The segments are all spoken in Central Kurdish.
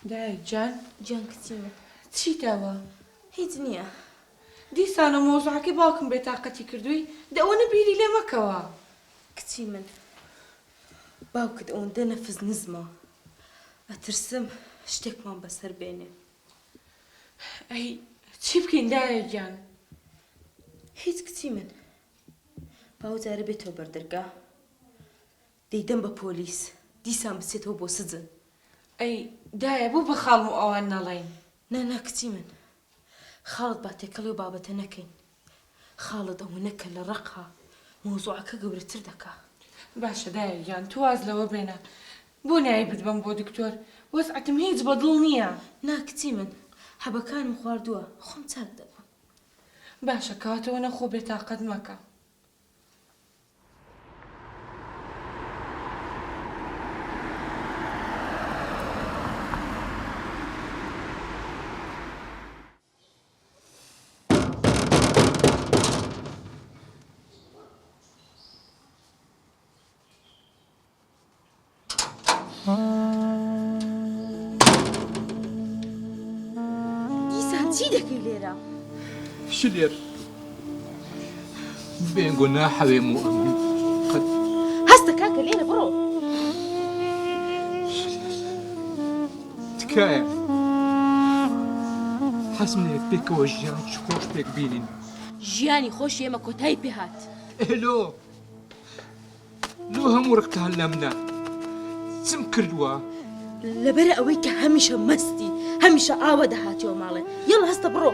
دایک جان گیان کچی من چیتەوە؟ هیچ نییە. دیسانە مۆزوعەکەی باوکم بێتاقەتی کردووی دەوەنە بیری لێ مەکەوە. کچی من باوکت ئەوەندە نەفز نزمە ئەترسم شتێکمان بەسەر بێنێ. ئەی چی بکەین دایک گیان؟ هیچ کچی من باو جارە بێتەوە بەردەرگا دەیدەم بە پۆلیس دیسان بچێتەوە بۆ سجن. ئەی دایە بوو بە خاڵم و ئەوان نەڵێین. نا کچی من خاڵت با تێکەڵی و بابەتە نەکەین. خاڵت ئەوە نەکە لە ڕقا مۆزوعەکە گەورەتر دەکا. باشە دایک گیان تو واز لەوە بێنە بۆ نایی بردبم بۆ دکتۆر وەزعەتم هیچ بەدڵ نییە. نا کچی من حەبەکانم خواردووە خۆم چاک دەبم. باشە کەواتەوە نەخۆ بێتاقەت مەکە. دیسان چی دەکەی لێرە؟ شلير بين قلنا حبيب مؤمن قد هەستە کاکە لێرە بڕۆ. تكايا حسمنك بك وجهان خوش بك بينين ژیانی خۆش ئێمە کۆتایی پێهات. لو همورك تهلمنا سم كردوا لەبەرە ئەوەی کە هەمیشە مەستی هەمیشە ئاوە دەهاتیەوە ماڵێ. یەڵە هەستە بڕۆ.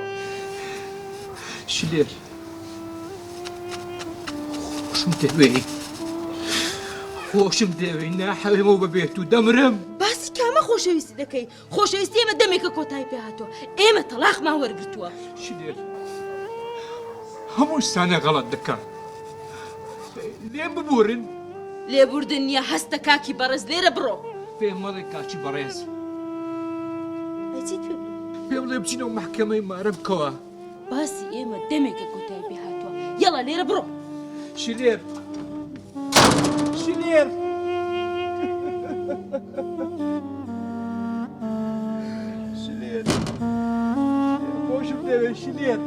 شلير خوشم دەوێ ناحەوێمەوە بەبێت و دەمرم. باسی کامە خۆشەویستی دەکەی؟ خۆشەویستی ئێمە دەمێکە کۆتایی پێهاتووە ئێمە تەلاقمان وەرگرتووە. شلير هەموو شتانە غەڵەت دەکات لێم ببورن. لێبوردن نییە هەستە کاکی بەڕێز لێرە بڕۆ. پێم مەڵێ کاکی بەڕێز ئەچیت پێ پێم لێ بچینەوە مەحکەمەی مارە بکەوە. باسی ئێمە دەمێکە کۆتایی پێهاتووە یەڵە لێرە بڕۆ. شلير شلير شلير خوشم دەوێ شلير